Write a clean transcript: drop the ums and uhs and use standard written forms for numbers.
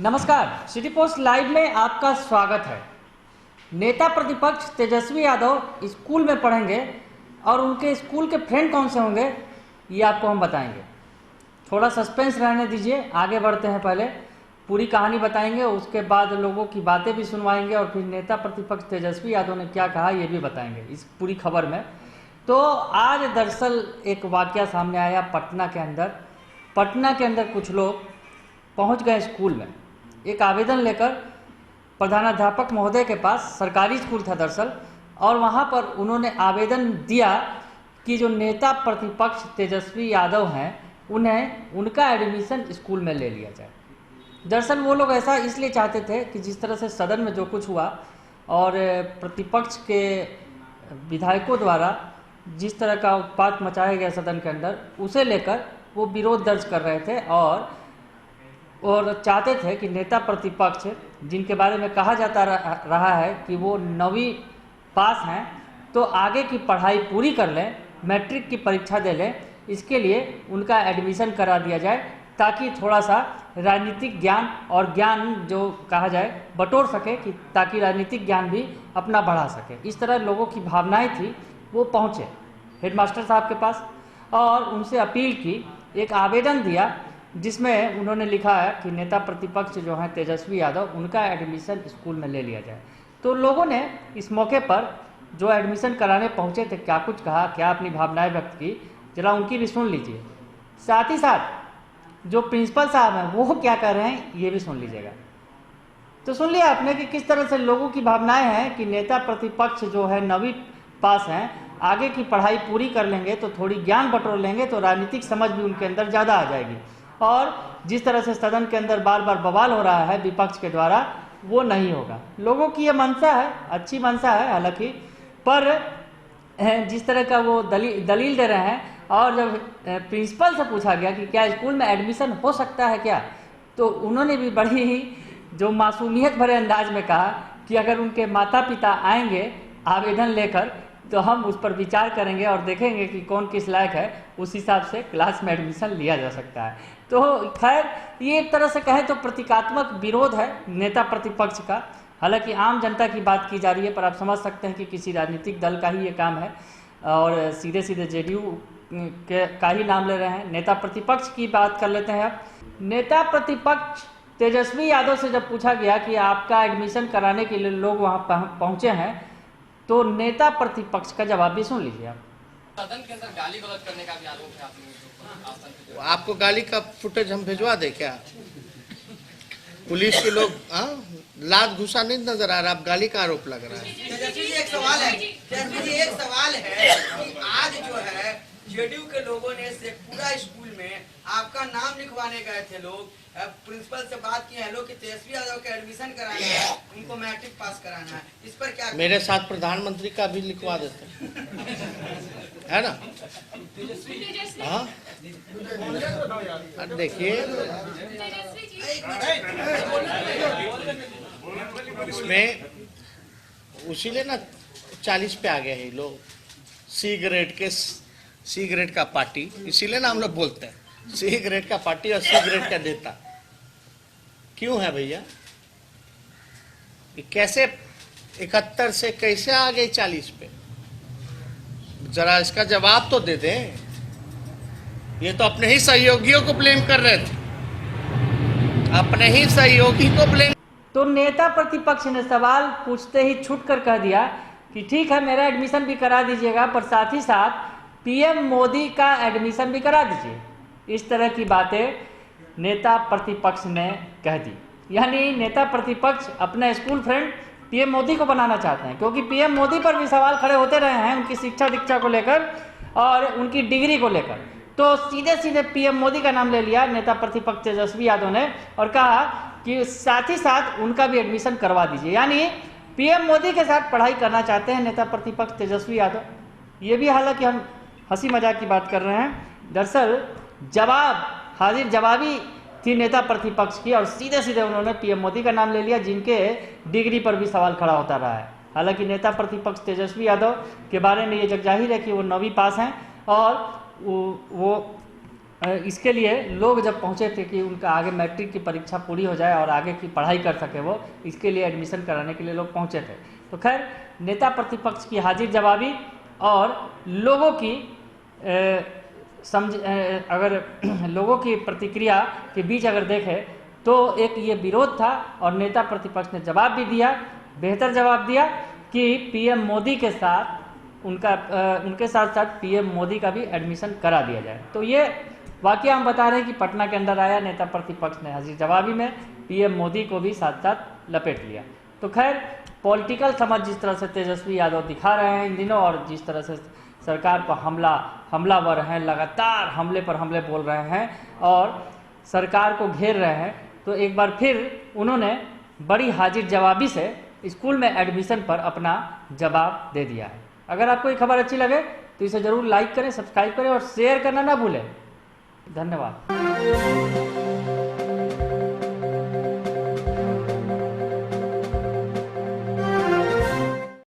नमस्कार, city post live में आपका स्वागत है। नेता प्रतिपक्ष तेजस्वी यादव स्कूल में पढ़ेंगे और उनके स्कूल के फ्रेंड कौन से होंगे ये आपको हम बताएंगे। थोड़ा सस्पेंस रहने दीजिए, आगे बढ़ते हैं। पहले पूरी कहानी बताएंगे, उसके बाद लोगों की बातें भी सुनवाएंगे और फिर नेता प्रतिपक्ष तेजस्वी यादव ने क्या कहा ये भी बताएंगे इस पूरी खबर में। तो आज दरअसल एक वाकया सामने आया पटना के अंदर कुछ लोग पहुंच गए स्कूल में एक आवेदन लेकर प्रधानाध्यापक महोदय के पास। सरकारी स्कूल था दरअसल, और वहां पर उन्होंने आवेदन दिया कि जो नेता प्रतिपक्ष तेजस्वी यादव हैं उन्हें उनका एडमिशन स्कूल में ले लिया जाए। दरअसल वो लोग ऐसा इसलिए चाहते थे कि जिस तरह से सदन में जो कुछ हुआ और प्रतिपक्ष के विधायकों द्वारा जिस तरह का उत्पात मचाया गया सदन के अंदर, उसे लेकर वो विरोध दर्ज कर रहे थे और चाहते थे कि नेता प्रतिपक्ष जिनके बारे में कहा जाता रहा है कि वो 9वीं पास हैं, तो आगे की पढ़ाई पूरी कर लें, मैट्रिक की परीक्षा दे लें, इसके लिए उनका एडमिशन करा दिया जाए ताकि थोड़ा सा राजनीतिक ज्ञान और ज्ञान जो कहा जाए बटोर सके, कि ताकि राजनीतिक ज्ञान भी अपना बढ़ा सके। इस तरह लोगों की भावनाएं थी। वो पहुँचे हेडमास्टर साहब के पास और उनसे अपील की, एक आवेदन दिया जिसमें उन्होंने लिखा है कि नेता प्रतिपक्ष जो हैं तेजस्वी यादव, उनका एडमिशन स्कूल में ले लिया जाए। तो लोगों ने इस मौके पर जो एडमिशन कराने पहुंचे थे क्या कुछ कहा, क्या अपनी भावनाएं व्यक्त की, जरा उनकी भी सुन लीजिए। साथ ही साथ जो प्रिंसिपल साहब हैं वो क्या कर रहे हैं ये भी सुन लीजिएगा। तो सुन लिया आपने कि किस तरह से लोगों की भावनाएं हैं कि नेता प्रतिपक्ष जो है 9वीं पास हैं, आगे की पढ़ाई पूरी कर लेंगे तो थोड़ी ज्ञान बटोर लेंगे तो राजनीतिक समझ भी उनके अंदर ज़्यादा आ जाएगी। और जिस तरह से सदन के अंदर बार बार बवाल हो रहा है विपक्ष के द्वारा, वो नहीं होगा। लोगों की ये मंशा है, अच्छी मंशा है हालांकि, पर जिस तरह का वो दलील दे रहे हैं। और जब प्रिंसिपल से पूछा गया कि क्या स्कूल में एडमिशन हो सकता है क्या, तो उन्होंने भी बड़ी ही जो मासूमियत भरे अंदाज में कहा कि अगर उनके माता पिता आएंगे आवेदन लेकर तो हम उस पर विचार करेंगे और देखेंगे कि कौन किस लायक है, उस हिसाब से क्लास में एडमिशन लिया जा सकता है। तो खैर ये एक तरह से कहें तो प्रतीकात्मक विरोध है नेता प्रतिपक्ष का। हालांकि आम जनता की बात की जा रही है, पर आप समझ सकते हैं कि किसी राजनीतिक दल का ही ये काम है और सीधे सीधे जेडीयू का ही नाम ले रहे हैं। नेता प्रतिपक्ष की बात कर लेते हैं। नेता प्रतिपक्ष तेजस्वी यादव से जब पूछा गया कि आपका एडमिशन कराने के लिए लोग वहाँ पहुँचे हैं, तो नेता प्रतिपक्ष का जवाब भी सुन लीजिए आप। सदन के अंदर गाली गलौज करने का भी आरोप है आपको गाली का फुटेज हम भिजवा दे क्या? पुलिस के लोग लात घुसा नहीं नजर आ रहा, आप गाली का आरोप लग रहा है। एक सवाल है कि आज जो है जेडीयू के लोगों ने शेखपुरा स्कूल में आपका नाम लिखवाने गए थे लोग, प्रिंसिपल से बात की है लोग कि तेजस्वी यादव का एडमिशन कराना है, उनको मैट्रिक पास कराना है, इस पर क्या? मेरे साथ प्रधानमंत्री का भी लिखवा देते है ना। हाँ देखिए इसमें उसीलिए ना 40 पे आ गए हैं लोग। सिगरेट का पार्टी, इसीलिए ना हम लोग बोलते हैं सिगरेट का पार्टी और सिगरेट का नेता। क्यों है भैया? कैसे 71 से कैसे आ गए 40 पे? जरा इसका जवाब तो दे दें। ये तो अपने ही सहयोगियों को ब्लेम कर रहे थे, अपने ही सहयोगी को ब्लेम। तो नेता प्रतिपक्ष ने सवाल पूछते ही छूट कर कह दिया कि ठीक है, मेरा एडमिशन भी करा दीजिएगा, पर साथ ही साथ पीएम मोदी का एडमिशन भी करा दीजिए। इस तरह की बातें नेता प्रतिपक्ष ने कह दी। यानी नेता प्रतिपक्ष अपने स्कूल फ्रेंड पीएम मोदी को बनाना चाहते हैं, क्योंकि पीएम मोदी पर भी सवाल खड़े होते रहे हैं उनकी शिक्षा दीक्षा को लेकर और उनकी डिग्री को लेकर। तो सीधे सीधे पीएम मोदी का नाम ले लिया नेता प्रतिपक्ष तेजस्वी यादव ने और कहा कि साथ ही साथ उनका भी एडमिशन करवा दीजिए। यानी पीएम मोदी के साथ पढ़ाई करना चाहते हैं नेता प्रतिपक्ष तेजस्वी यादव। ये भी हालांकि हम हंसी मजाक की बात कर रहे हैं, दरअसल हाजिर जवाबी थी नेता प्रतिपक्ष की और सीधे सीधे उन्होंने पीएम मोदी का नाम ले लिया, जिनके डिग्री पर भी सवाल खड़ा होता रहा है। हालांकि नेता प्रतिपक्ष तेजस्वी यादव के बारे में ये जगजाहिर है कि वो 9वीं पास हैं और वो इसके लिए लोग जब पहुंचे थे कि उनका आगे मैट्रिक की परीक्षा पूरी हो जाए और आगे की पढ़ाई कर सके वो, इसके लिए एडमिशन कराने के लिए लोग पहुंचे थे। तो खैर नेता प्रतिपक्ष की हाजिर जवाबी और लोगों की अगर लोगों की प्रतिक्रिया के बीच अगर देखें तो एक ये विरोध था और नेता प्रतिपक्ष ने जवाब भी दिया, बेहतर जवाब दिया कि पीएम मोदी के साथ उनके साथ साथ पीएम मोदी का भी एडमिशन करा दिया जाए। तो ये वाकया हम बता रहे हैं कि पटना के अंदर आया, नेता प्रतिपक्ष ने हाजिर जवाबी में पीएम मोदी को भी साथ साथ लपेट लिया। तो खैर पॉलिटिकल समझ जिस तरह से तेजस्वी यादव दिखा रहे हैं इन दिनों और जिस तरह से सरकार पर हमलावर हैं, लगातार हमले पर हमले बोल रहे हैं और सरकार को घेर रहे हैं, तो एक बार फिर उन्होंने बड़ी हाजिर जवाबी से स्कूल में एडमिशन पर अपना जवाब दे दिया है। अगर आपको ये खबर अच्छी लगे तो इसे जरूर लाइक करें, सब्सक्राइब करें और शेयर करना ना भूलें। धन्यवाद।